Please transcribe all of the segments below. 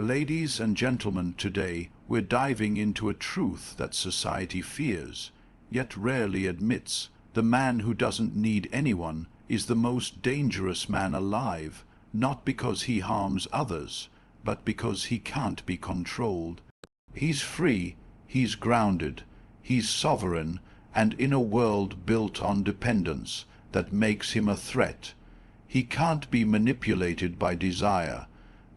Ladies and gentlemen, today we're diving into a truth that society fears, yet rarely admits. The man who doesn't need anyone is the most dangerous man alive, not because he harms others, but because he can't be controlled. He's free, he's grounded, he's sovereign, and in a world built on dependence that makes him a threat. He can't be manipulated by desire.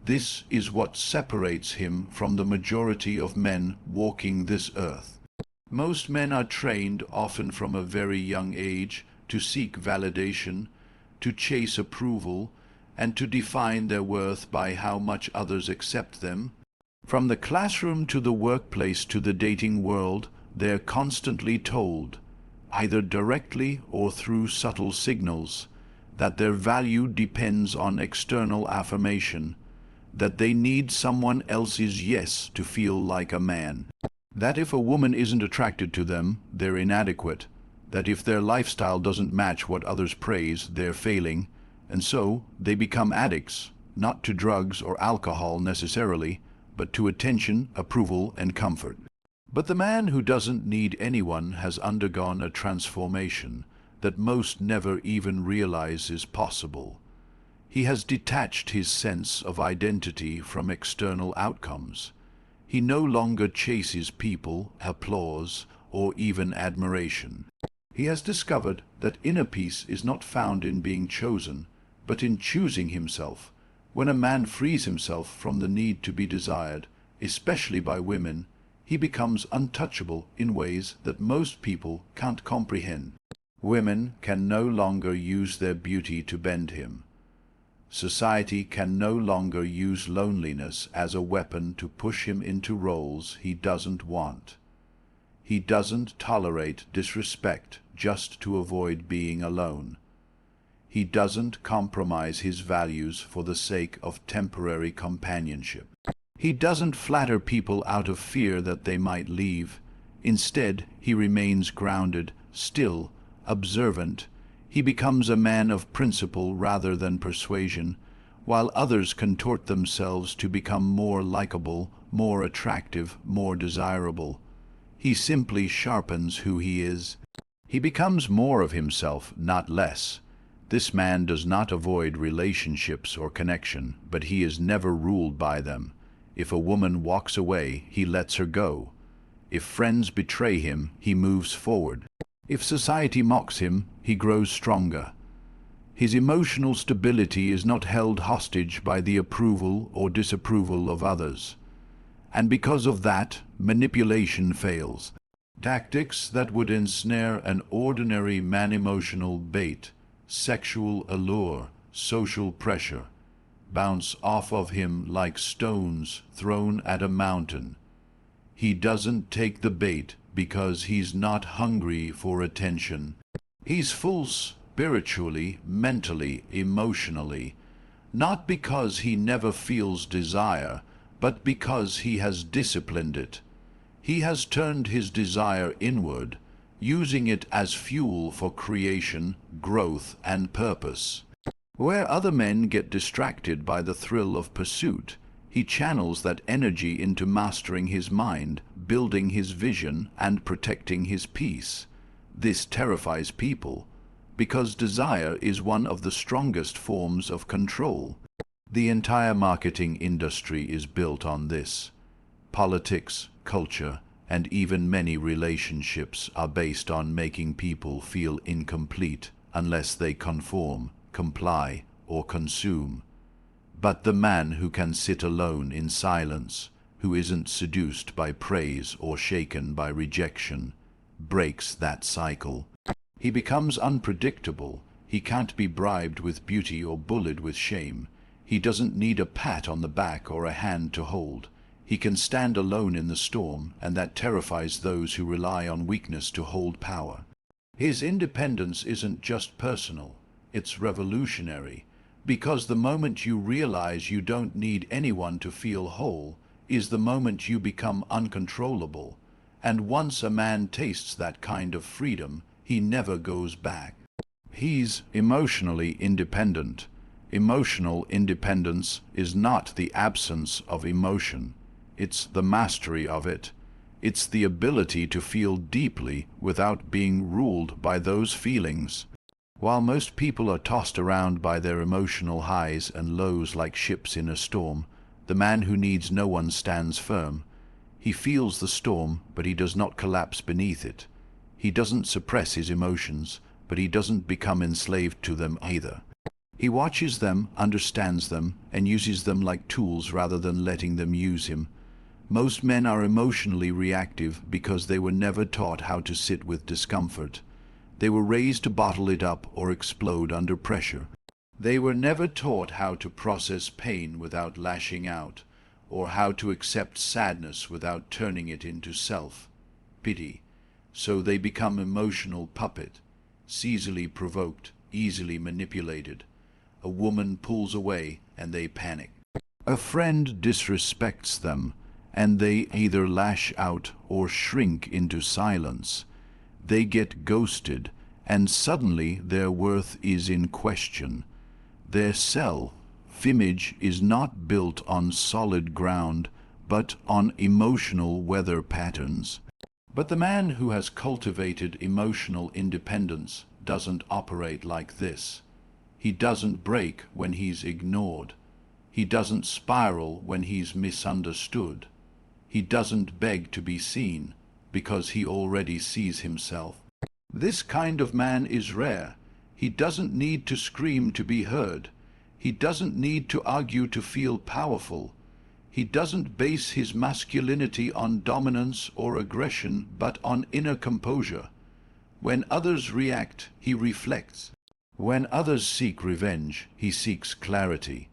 This is what separates him from the majority of men walking this earth. Most men are trained, often from a very young age, to seek validation, to chase approval, and to define their worth by how much others accept them. From the classroom to the workplace to the dating world, they're constantly told, either directly or through subtle signals, that their value depends on external affirmation, that they need someone else's yes to feel like a man, that if a woman isn't attracted to them, they're inadequate, that if their lifestyle doesn't match what others praise, they're failing, and so they become addicts, not to drugs or alcohol necessarily, but to attention, approval, and comfort. But the man who doesn't need anyone has undergone a transformation that most never even realize is possible. He has detached his sense of identity from external outcomes. He no longer chases people, applause, or even admiration. He has discovered that inner peace is not found in being chosen, but in choosing himself. When a man frees himself from the need to be desired, especially by women, he becomes untouchable in ways that most people can't comprehend. Women can no longer use their beauty to bend him. Society can no longer use loneliness as a weapon to push him into roles he doesn't want. He doesn't tolerate disrespect just to avoid being alone. He doesn't compromise his values for the sake of temporary companionship. He doesn't flatter people out of fear that they might leave. Instead, he remains grounded, still, observant. He becomes a man of principle rather than persuasion, while others contort themselves to become more likable, more attractive, more desirable. He simply sharpens who he is. He becomes more of himself, not less. This man does not avoid relationships or connection, but he is never ruled by them. If a woman walks away, he lets her go. If friends betray him, he moves forward. If society mocks him, he grows stronger. His emotional stability is not held hostage by the approval or disapproval of others. And because of that, manipulation fails. Tactics that would ensnare an ordinary man, emotional bait, sexual allure, social pressure, bounce off of him like stones thrown at a mountain. He doesn't take the bait because he's not hungry for attention. He's full spiritually, mentally, emotionally, not because he never feels desire, but because he has disciplined it. He has turned his desire inward, using it as fuel for creation, growth, and purpose. Where other men get distracted by the thrill of pursuit, he channels that energy into mastering his mind, building his vision, and protecting his peace. This terrifies people, because desire is one of the strongest forms of control. The entire marketing industry is built on this. Politics, culture, and even many relationships are based on making people feel incomplete unless they conform, comply, or consume. But the man who can sit alone in silence, who isn't seduced by praise or shaken by rejection, breaks that cycle. He becomes unpredictable. He can't be bribed with beauty or bullied with shame. He doesn't need a pat on the back or a hand to hold. He can stand alone in the storm, and that terrifies those who rely on weakness to hold power. His independence isn't just personal, it's revolutionary, because the moment you realize you don't need anyone to feel whole is the moment you become uncontrollable, and once a man tastes that kind of freedom, he never goes back. He's emotionally independent. Emotional independence is not the absence of emotion. It's the mastery of it. It's the ability to feel deeply without being ruled by those feelings. While most people are tossed around by their emotional highs and lows like ships in a storm, the man who needs no one stands firm. He feels the storm, but he does not collapse beneath it. He doesn't suppress his emotions, but he doesn't become enslaved to them either. He watches them, understands them, and uses them like tools rather than letting them use him. Most men are emotionally reactive because they were never taught how to sit with discomfort. They were raised to bottle it up or explode under pressure. They were never taught how to process pain without lashing out, or how to accept sadness without turning it into self-pity. So they become emotional puppet, easily provoked, easily manipulated. A woman pulls away and they panic. A friend disrespects them and they either lash out or shrink into silence. They get ghosted and suddenly their worth is in question. Their self-image is not built on solid ground but on emotional weather patterns. But the man who has cultivated emotional independence doesn't operate like this. He doesn't break when he's ignored. He doesn't spiral when he's misunderstood. He doesn't beg to be seen because he already sees himself. This kind of man is rare. He doesn't need to scream to be heard. He doesn't need to argue to feel powerful. He doesn't base his masculinity on dominance or aggression, but on inner composure. When others react, he reflects. When others seek revenge, he seeks clarity.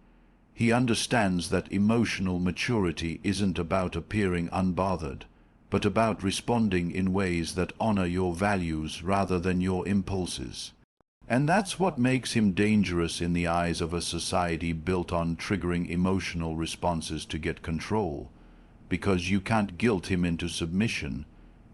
He understands that emotional maturity isn't about appearing unbothered, but about responding in ways that honor your values rather than your impulses. And that's what makes him dangerous in the eyes of a society built on triggering emotional responses to get control. Because you can't guilt him into submission,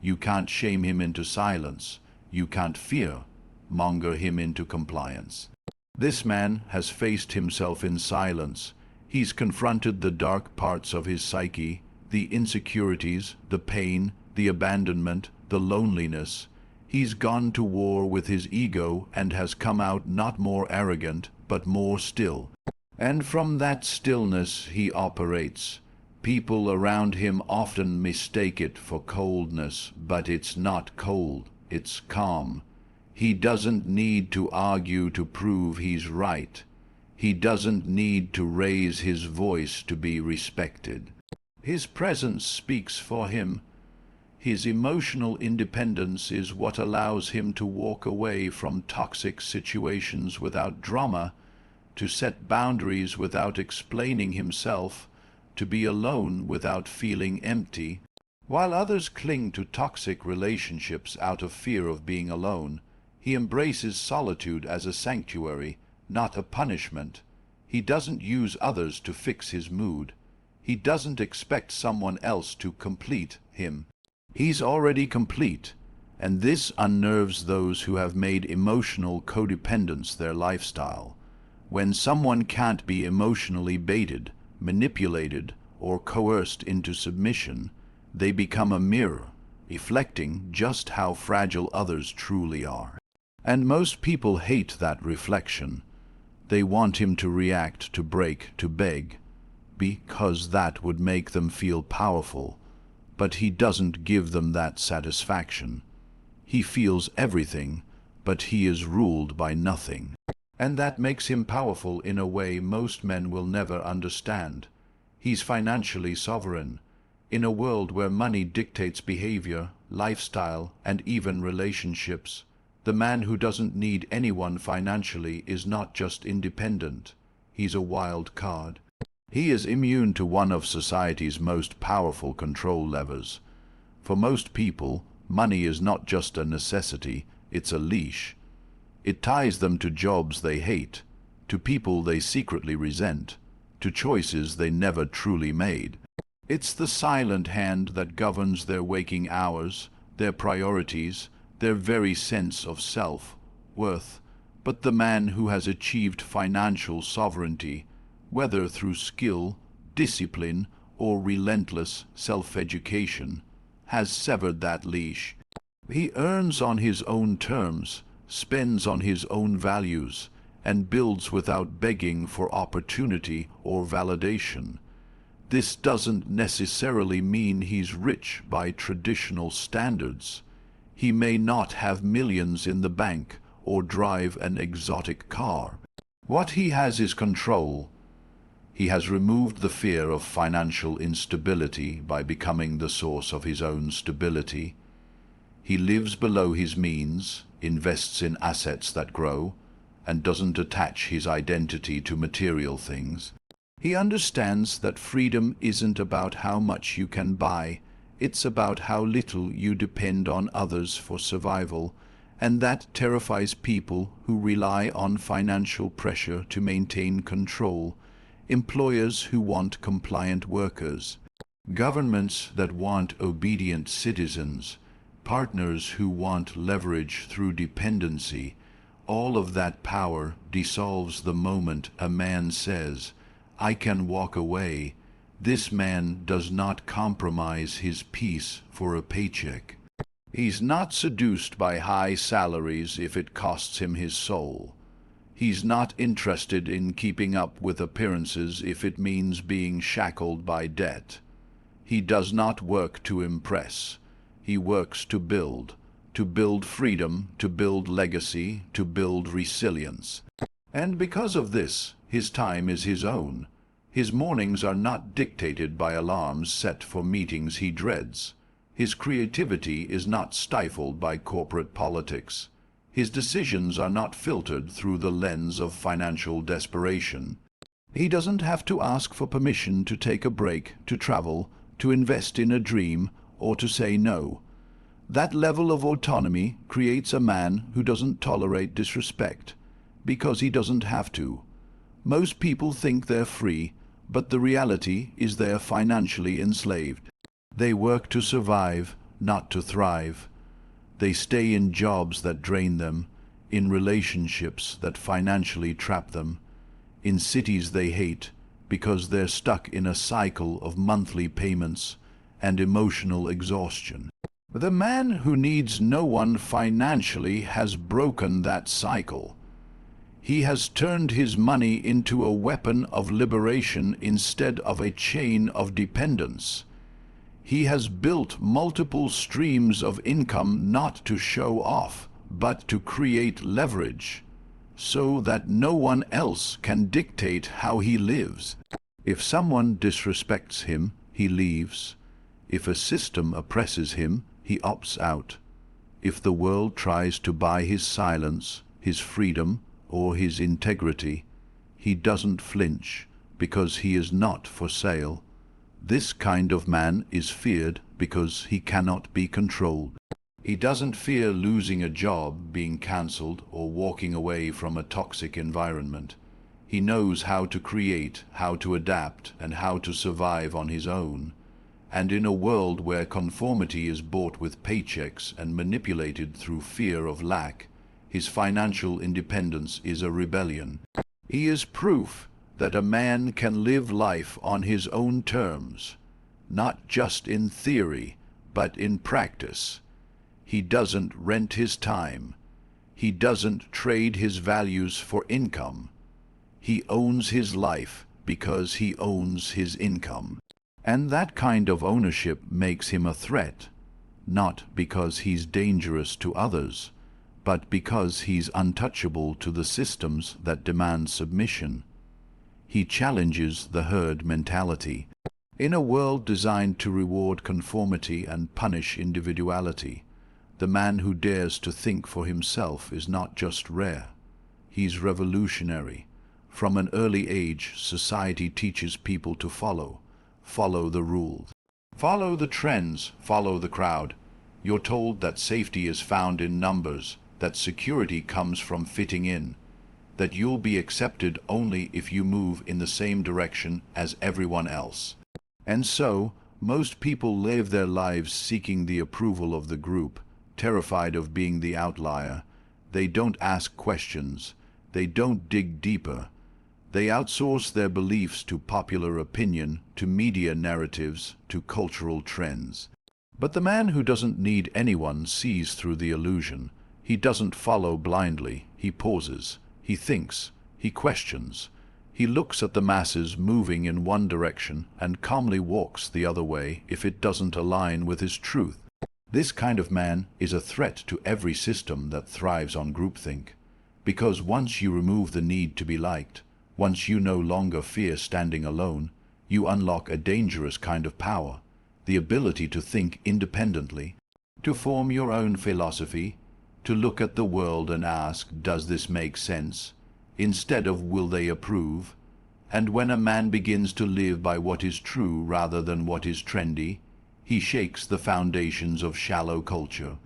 you can't shame him into silence, you can't fear-monger him into compliance. This man has faced himself in silence. He's confronted the dark parts of his psyche, the insecurities, the pain, the abandonment, the loneliness. He's gone to war with his ego and has come out not more arrogant, but more still. And from that stillness he operates. People around him often mistake it for coldness, but it's not cold, it's calm. He doesn't need to argue to prove he's right. He doesn't need to raise his voice to be respected. His presence speaks for him. His emotional independence is what allows him to walk away from toxic situations without drama, to set boundaries without explaining himself, to be alone without feeling empty. While others cling to toxic relationships out of fear of being alone, he embraces solitude as a sanctuary, not a punishment. He doesn't use others to fix his mood. He doesn't expect someone else to complete him. He's already complete, and this unnerves those who have made emotional codependence their lifestyle. When someone can't be emotionally baited, manipulated, or coerced into submission, they become a mirror, reflecting just how fragile others truly are. And most people hate that reflection. They want him to react, to break, to beg, because that would make them feel powerful. But he doesn't give them that satisfaction. He feels everything, but he is ruled by nothing. And that makes him powerful in a way most men will never understand. He's financially sovereign. In a world where money dictates behavior, lifestyle, and even relationships, the man who doesn't need anyone financially is not just independent. He's a wild card. He is immune to one of society's most powerful control levers. For most people, money is not just a necessity, it's a leash. It ties them to jobs they hate, to people they secretly resent, to choices they never truly made. It's the silent hand that governs their waking hours, their priorities, their very sense of self-worth. But the man who has achieved financial sovereignty, whether through skill, discipline, or relentless self-education, has severed that leash. He earns on his own terms, spends on his own values, and builds without begging for opportunity or validation. This doesn't necessarily mean he's rich by traditional standards. He may not have millions in the bank or drive an exotic car. What he has is control. He has removed the fear of financial instability by becoming the source of his own stability. He lives below his means, invests in assets that grow, and doesn't attach his identity to material things. He understands that freedom isn't about how much you can buy, it's about how little you depend on others for survival, and that terrifies people who rely on financial pressure to maintain control, employers who want compliant workers, governments that want obedient citizens, partners who want leverage through dependency. All of that power dissolves the moment a man says, "I can walk away." This man does not compromise his peace for a paycheck. He's not seduced by high salaries if it costs him his soul. He's not interested in keeping up with appearances if it means being shackled by debt. He does not work to impress. He works to build freedom, to build legacy, to build resilience. And because of this, his time is his own. His mornings are not dictated by alarms set for meetings he dreads. His creativity is not stifled by corporate politics. His decisions are not filtered through the lens of financial desperation. He doesn't have to ask for permission to take a break, to travel, to invest in a dream, or to say no. That level of autonomy creates a man who doesn't tolerate disrespect, because he doesn't have to. Most people think they're free, but the reality is they're financially enslaved. They work to survive, not to thrive. They stay in jobs that drain them, in relationships that financially trap them, in cities they hate because they're stuck in a cycle of monthly payments and emotional exhaustion. The man who needs no one financially has broken that cycle. He has turned his money into a weapon of liberation instead of a chain of dependence. He has built multiple streams of income not to show off, but to create leverage, so that no one else can dictate how he lives. If someone disrespects him, he leaves. If a system oppresses him, he opts out. If the world tries to buy his silence, his freedom, or his integrity, he doesn't flinch, because he is not for sale. This kind of man is feared because he cannot be controlled. He doesn't fear losing a job, being cancelled, or walking away from a toxic environment. He knows how to create, how to adapt, and how to survive on his own. And in a world where conformity is bought with paychecks and manipulated through fear of lack, his financial independence is a rebellion. He is proof that a man can live life on his own terms, not just in theory, but in practice. He doesn't rent his time. He doesn't trade his values for income. He owns his life because he owns his income. And that kind of ownership makes him a threat, not because he's dangerous to others, but because he's untouchable to the systems that demand submission. He challenges the herd mentality. In a world designed to reward conformity and punish individuality, the man who dares to think for himself is not just rare. He's revolutionary. From an early age, society teaches people to follow the rules. Follow the trends, follow the crowd. You're told that safety is found in numbers, that security comes from fitting in, that you'll be accepted only if you move in the same direction as everyone else. And so, most people live their lives seeking the approval of the group, terrified of being the outlier. They don't ask questions. They don't dig deeper. They outsource their beliefs to popular opinion, to media narratives, to cultural trends. But the man who doesn't need anyone sees through the illusion. He doesn't follow blindly. He pauses. He thinks. He questions. He looks at the masses moving in one direction and calmly walks the other way if it doesn't align with his truth. This kind of man is a threat to every system that thrives on groupthink. Because once you remove the need to be liked, once you no longer fear standing alone, you unlock a dangerous kind of power, the ability to think independently, to form your own philosophy, to look at the world and ask, does this make sense, instead of will they approve? And when a man begins to live by what is true rather than what is trendy, he shakes the foundations of shallow culture.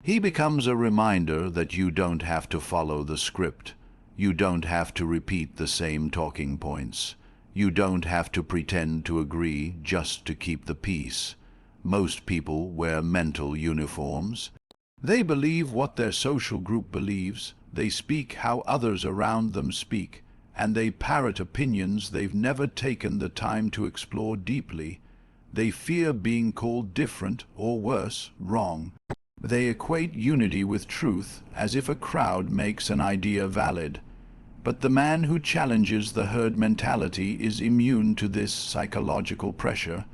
He becomes a reminder that you don't have to follow the script. You don't have to repeat the same talking points. You don't have to pretend to agree just to keep the peace. Most people wear mental uniforms. They believe what their social group believes. They speak how others around them speak, and they parrot opinions they've never taken the time to explore deeply. They fear being called different, or worse, wrong. They equate unity with truth, as if a crowd makes an idea valid. But the man who challenges the herd mentality is immune to this psychological pressure.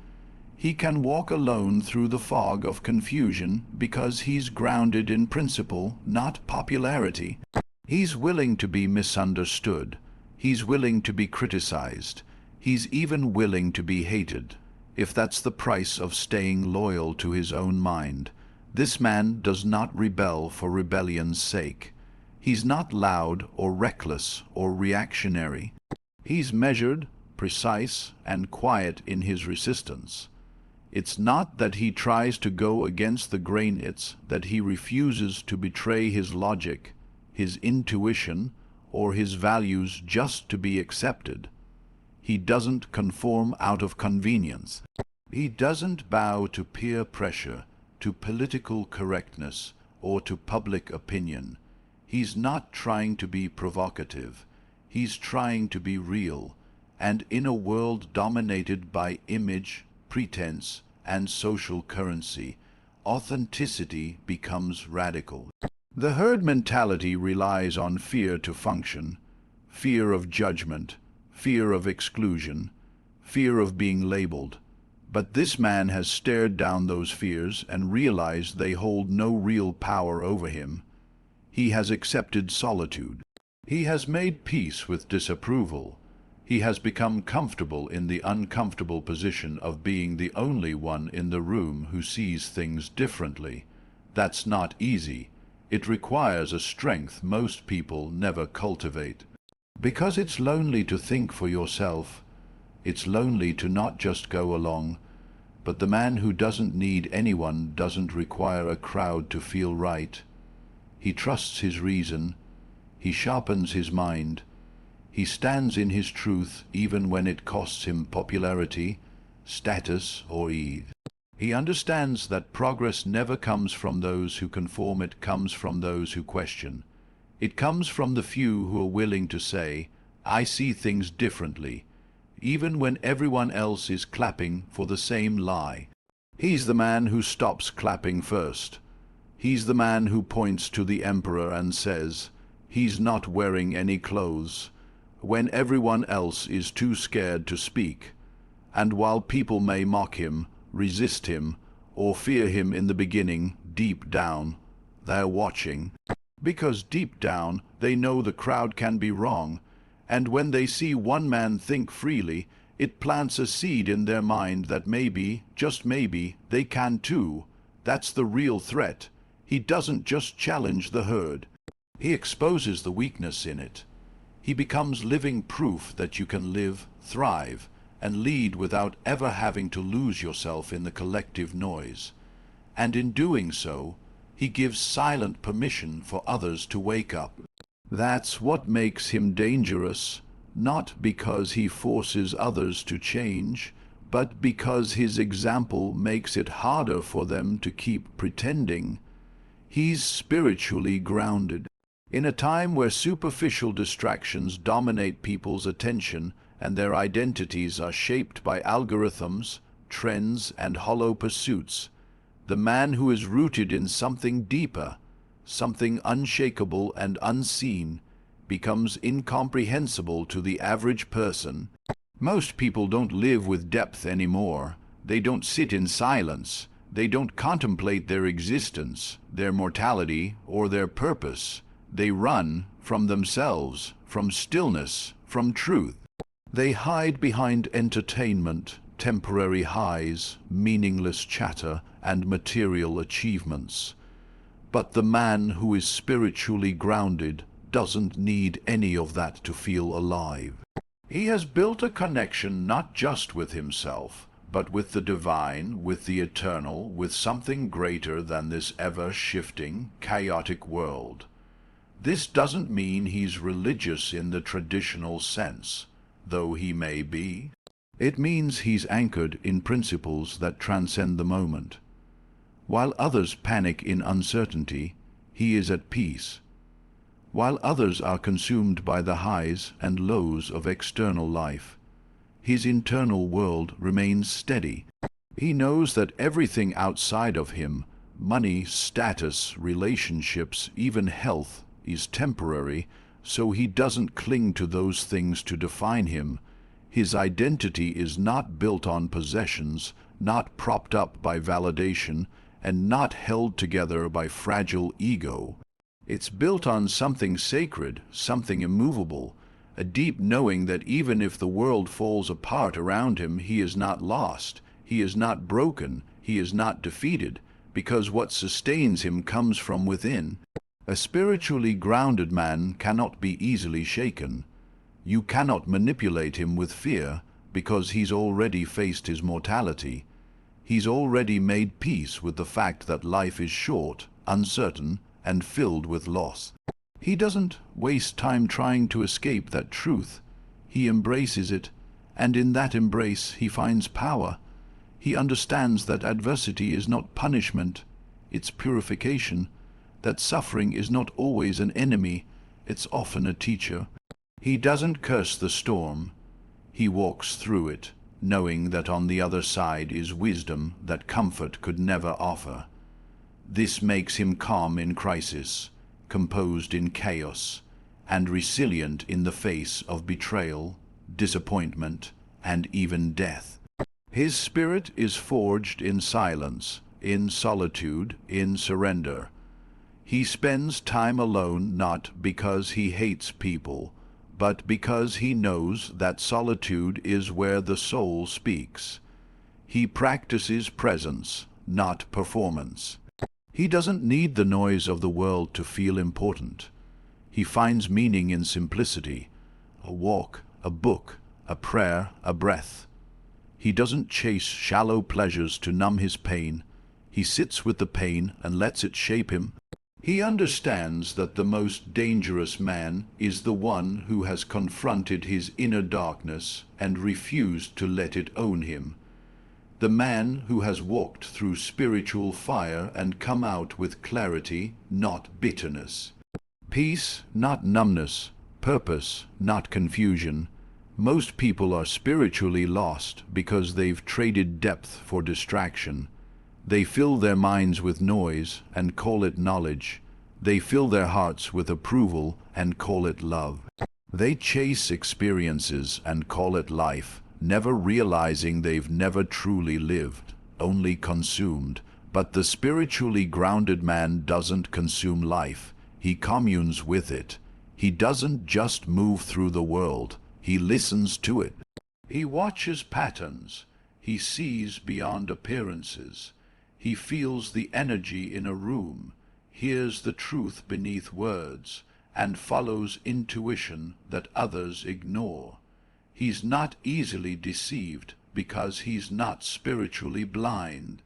He can walk alone through the fog of confusion because he's grounded in principle, not popularity. He's willing to be misunderstood. He's willing to be criticized. He's even willing to be hated, if that's the price of staying loyal to his own mind. This man does not rebel for rebellion's sake. He's not loud or reckless or reactionary. He's measured, precise, and quiet in his resistance. It's not that he tries to go against the grain, it's that he refuses to betray his logic, his intuition, or his values just to be accepted. He doesn't conform out of convenience. He doesn't bow to peer pressure, to political correctness, or to public opinion. He's not trying to be provocative. He's trying to be real. And in a world dominated by image, pretense, and social currency, authenticity becomes radical. The herd mentality relies on fear to function, fear of judgment, fear of exclusion, fear of being labeled. But this man has stared down those fears and realized they hold no real power over him. He has accepted solitude. He has made peace with disapproval. He has become comfortable in the uncomfortable position of being the only one in the room who sees things differently. That's not easy. It requires a strength most people never cultivate. Because it's lonely to think for yourself. It's lonely to not just go along. But the man who doesn't need anyone doesn't require a crowd to feel right. He trusts his reason. He sharpens his mind. He stands in his truth even when it costs him popularity, status, or ease. He understands that progress never comes from those who conform, it comes from those who question. It comes from the few who are willing to say, I see things differently, even when everyone else is clapping for the same lie. He's the man who stops clapping first. He's the man who points to the emperor and says, he's not wearing any clothes, when everyone else is too scared to speak. And while people may mock him, resist him, or fear him in the beginning, deep down, they're watching. Because deep down, they know the crowd can be wrong, and when they see one man think freely, it plants a seed in their mind that maybe, just maybe, they can too. That's the real threat. He doesn't just challenge the herd. He exposes the weakness in it. He becomes living proof that you can live, thrive, and lead without ever having to lose yourself in the collective noise. And in doing so, he gives silent permission for others to wake up. That's what makes him dangerous, not because he forces others to change, but because his example makes it harder for them to keep pretending. He's spiritually grounded. In a time where superficial distractions dominate people's attention and their identities are shaped by algorithms, trends, and hollow pursuits, the man who is rooted in something deeper, something unshakable and unseen, becomes incomprehensible to the average person. Most people don't live with depth anymore. They don't sit in silence. They don't contemplate their existence, their mortality, or their purpose. They run from themselves, from stillness, from truth. They hide behind entertainment, temporary highs, meaningless chatter, and material achievements. But the man who is spiritually grounded doesn't need any of that to feel alive. He has built a connection not just with himself, but with the divine, with the eternal, with something greater than this ever-shifting, chaotic world. This doesn't mean he's religious in the traditional sense, though he may be. It means he's anchored in principles that transcend the moment. While others panic in uncertainty, he is at peace. While others are consumed by the highs and lows of external life, his internal world remains steady. He knows that everything outside of him, money, status, relationships, even health, is temporary, so he doesn't cling to those things to define him. His identity is not built on possessions, not propped up by validation, and not held together by fragile ego. It's built on something sacred, something immovable, a deep knowing that even if the world falls apart around him, he is not lost, he is not broken, he is not defeated, because what sustains him comes from within. A spiritually grounded man cannot be easily shaken. You cannot manipulate him with fear, because he's already faced his mortality. He's already made peace with the fact that life is short, uncertain, and filled with loss. He doesn't waste time trying to escape that truth. He embraces it, and in that embrace he finds power. He understands that adversity is not punishment, it's purification, that suffering is not always an enemy, it's often a teacher. He doesn't curse the storm. He walks through it, knowing that on the other side is wisdom that comfort could never offer. This makes him calm in crisis, composed in chaos, and resilient in the face of betrayal, disappointment, and even death. His spirit is forged in silence, in solitude, in surrender. He spends time alone not because he hates people, but because he knows that solitude is where the soul speaks. He practices presence, not performance. He doesn't need the noise of the world to feel important. He finds meaning in simplicity, a walk, a book, a prayer, a breath. He doesn't chase shallow pleasures to numb his pain. He sits with the pain and lets it shape him. He understands that the most dangerous man is the one who has confronted his inner darkness and refused to let it own him. The man who has walked through spiritual fire and come out with clarity, not bitterness. Peace, not numbness. Purpose, not confusion. Most people are spiritually lost because they've traded depth for distraction. They fill their minds with noise and call it knowledge. They fill their hearts with approval and call it love. They chase experiences and call it life, never realizing they've never truly lived, only consumed. But the spiritually grounded man doesn't consume life. He communes with it. He doesn't just move through the world. He listens to it. He watches patterns. He sees beyond appearances. He feels the energy in a room, hears the truth beneath words, and follows intuition that others ignore. He's not easily deceived because he's not spiritually blind.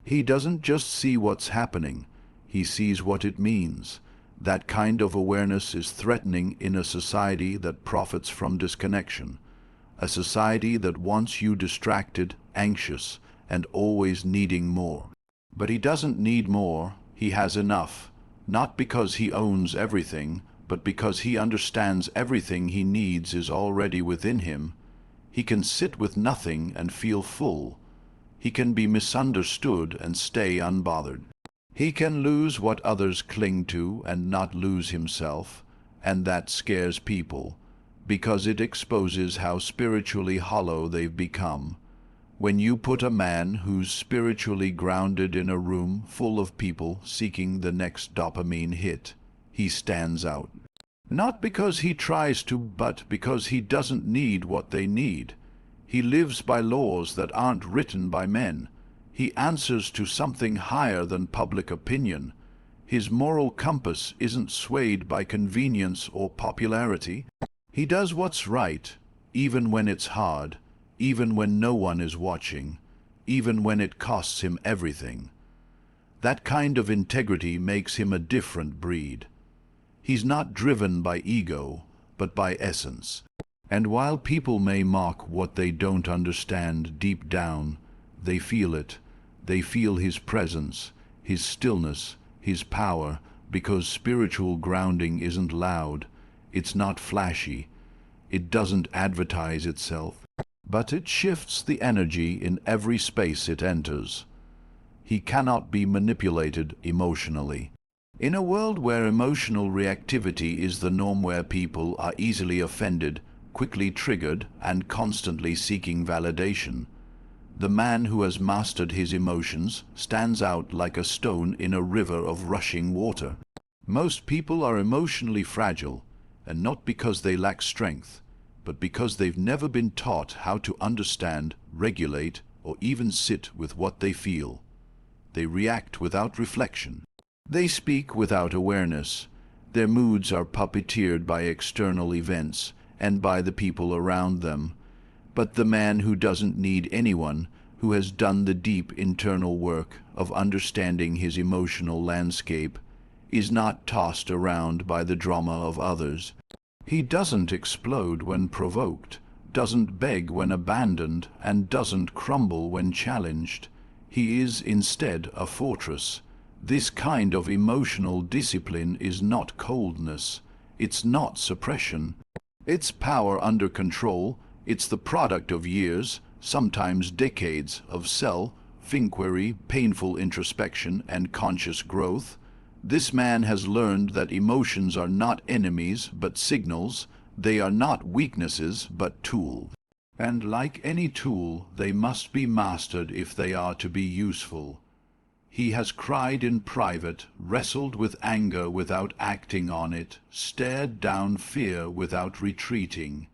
He doesn't just see what's happening, he sees what it means. That kind of awareness is threatening in a society that profits from disconnection, a society that wants you distracted, anxious, and always needing more. But he doesn't need more, he has enough, not because he owns everything, but because he understands everything he needs is already within him. He can sit with nothing and feel full. He can be misunderstood and stay unbothered. He can lose what others cling to and not lose himself, and that scares people, because it exposes how spiritually hollow they've become. When you put a man who's spiritually grounded in a room full of people seeking the next dopamine hit, he stands out. Not because he tries to, but because he doesn't need what they need. He lives by laws that aren't written by men. He answers to something higher than public opinion. His moral compass isn't swayed by convenience or popularity. He does what's right, even when it's hard, even when no one is watching, even when it costs him everything. That kind of integrity makes him a different breed. He's not driven by ego, but by essence. And while people may mock what they don't understand deep down, they feel it. They feel his presence, his stillness, his power, because spiritual grounding isn't loud, it's not flashy, it doesn't advertise itself, but it shifts the energy in every space it enters. He cannot be manipulated emotionally. In a world where emotional reactivity is the norm, where people are easily offended, quickly triggered, and constantly seeking validation, the man who has mastered his emotions stands out like a stone in a river of rushing water. Most people are emotionally fragile, and not because they lack strength, but because they've never been taught how to understand, regulate, or even sit with what they feel. They react without reflection. They speak without awareness. Their moods are puppeteered by external events and by the people around them. But the man who doesn't need anyone, who has done the deep internal work of understanding his emotional landscape, is not tossed around by the drama of others. He doesn't explode when provoked, doesn't beg when abandoned, and doesn't crumble when challenged. He is instead a fortress. This kind of emotional discipline is not coldness. It's not suppression. It's power under control. It's the product of years, sometimes decades, of self-inquiry, painful introspection, and conscious growth. This man has learned that emotions are not enemies, but signals. They are not weaknesses, but tools. And like any tool, they must be mastered if they are to be useful. He has cried in private, wrestled with anger without acting on it, stared down fear without retreating.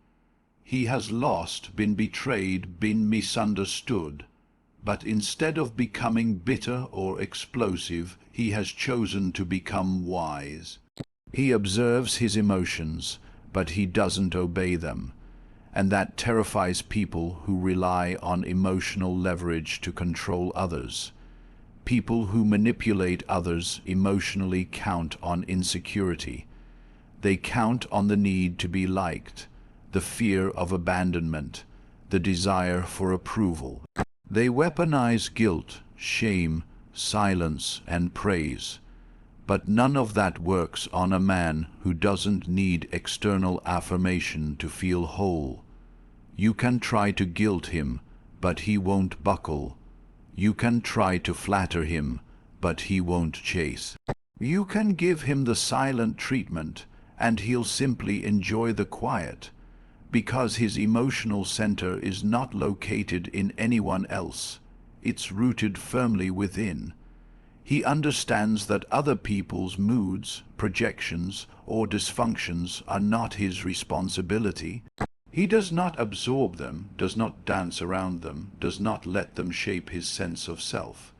He has lost, been betrayed, been misunderstood. But instead of becoming bitter or explosive, he has chosen to become wise. He observes his emotions, but he doesn't obey them. And that terrifies people who rely on emotional leverage to control others. People who manipulate others emotionally count on insecurity. They count on the need to be liked, the fear of abandonment, the desire for approval. They weaponize guilt, shame, silence, and praise. But none of that works on a man who doesn't need external affirmation to feel whole. You can try to guilt him, but he won't buckle. You can try to flatter him, but he won't chase. You can give him the silent treatment, and he'll simply enjoy the quiet, because his emotional center is not located in anyone else. It's rooted firmly within. He understands that other people's moods, projections, or dysfunctions are not his responsibility. He does not absorb them, does not dance around them, does not let them shape his sense of self.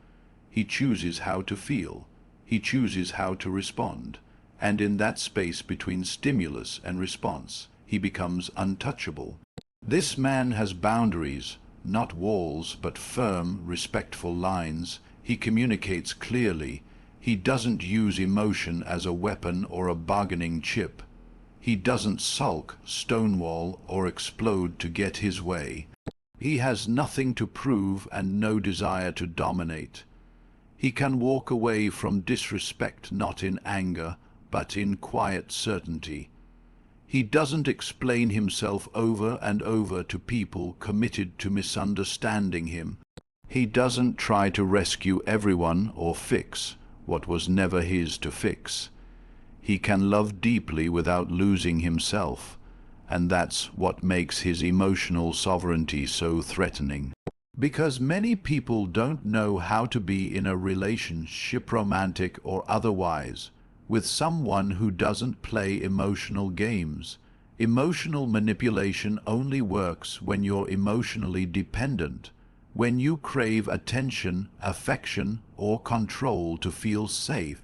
He chooses how to feel. He chooses how to respond. And in that space between stimulus and response, he becomes untouchable. This man has boundaries, not walls, but firm, respectful lines. He communicates clearly. He doesn't use emotion as a weapon or a bargaining chip. He doesn't sulk, stonewall, or explode to get his way. He has nothing to prove and no desire to dominate. He can walk away from disrespect not in anger, but in quiet certainty. He doesn't explain himself over and over to people committed to misunderstanding him. He doesn't try to rescue everyone or fix what was never his to fix. He can love deeply without losing himself, and that's what makes his emotional sovereignty so threatening. Because many people don't know how to be in a relationship, romantic or otherwise, with someone who doesn't play emotional games. Emotional manipulation only works when you're emotionally dependent, when you crave attention, affection, or control to feel safe.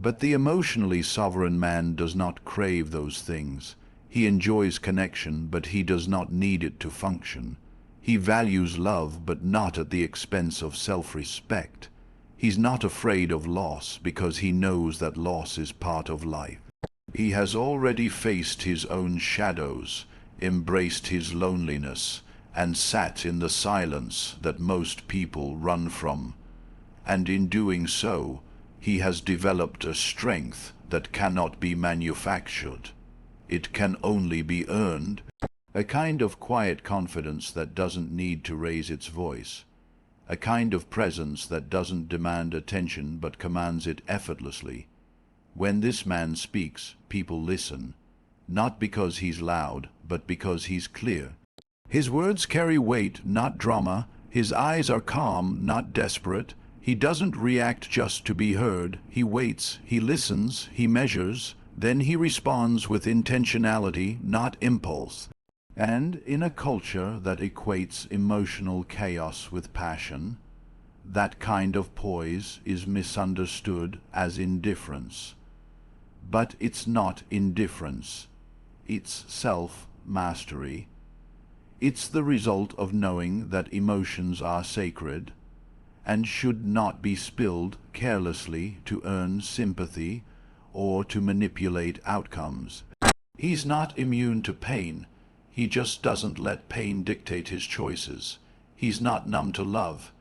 But the emotionally sovereign man does not crave those things. He enjoys connection, but he does not need it to function. He values love, but not at the expense of self-respect. He's not afraid of loss because he knows that loss is part of life. He has already faced his own shadows, embraced his loneliness, and sat in the silence that most people run from. And in doing so, he has developed a strength that cannot be manufactured. It can only be earned. A kind of quiet confidence that doesn't need to raise its voice. A kind of presence that doesn't demand attention but commands it effortlessly. When this man speaks, people listen, not because he's loud, but because he's clear. His words carry weight, not drama. His eyes are calm, not desperate. He doesn't react just to be heard. He waits, he listens, he measures, then he responds with intentionality, not impulse. And in a culture that equates emotional chaos with passion, that kind of poise is misunderstood as indifference. But it's not indifference. It's self-mastery. It's the result of knowing that emotions are sacred and should not be spilled carelessly to earn sympathy or to manipulate outcomes. He's not immune to pain. He just doesn't let pain dictate his choices. He's not numb to love.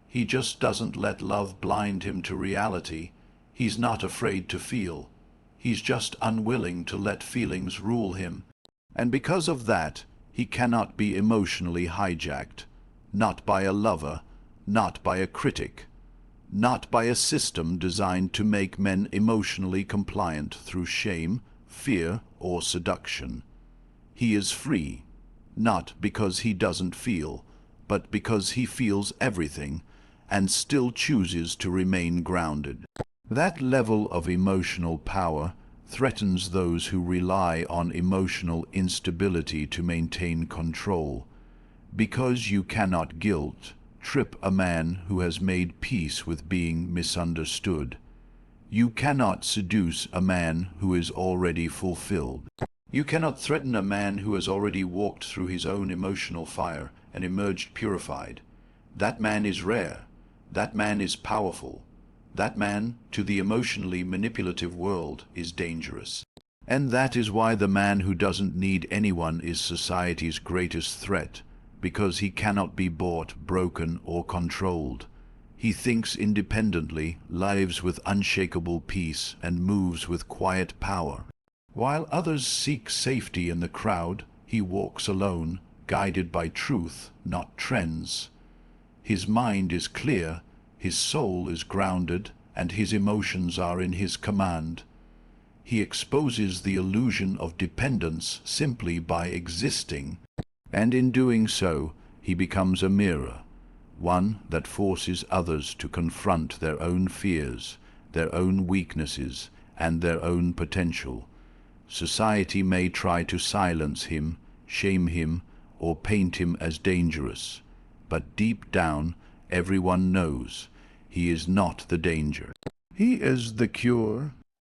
He just doesn't let love blind him to reality. He's not afraid to feel. He's just unwilling to let feelings rule him. And because of that, he cannot be emotionally hijacked. Not by a lover, not by a critic, not by a system designed to make men emotionally compliant through shame, fear, or seduction. He is free, not because he doesn't feel, but because he feels everything and still chooses to remain grounded. That level of emotional power threatens those who rely on emotional instability to maintain control, because you cannot guilt-trip a man who has made peace with being misunderstood. You cannot seduce a man who is already fulfilled. You cannot threaten a man who has already walked through his own emotional fire and emerged purified. That man is rare. That man is powerful. That man, to the emotionally manipulative world, is dangerous. And that is why the man who doesn't need anyone is society's greatest threat, because he cannot be bought, broken, or controlled. He thinks independently, lives with unshakable peace, and moves with quiet power. While others seek safety in the crowd, he walks alone, guided by truth, not trends. His mind is clear, his soul is grounded, and his emotions are in his command. He exposes the illusion of dependence simply by existing, and in doing so, he becomes a mirror, one that forces others to confront their own fears, their own weaknesses, and their own potential. Society may try to silence him, shame him, or paint him as dangerous, but deep down, everyone knows he is not the danger. He is the cure,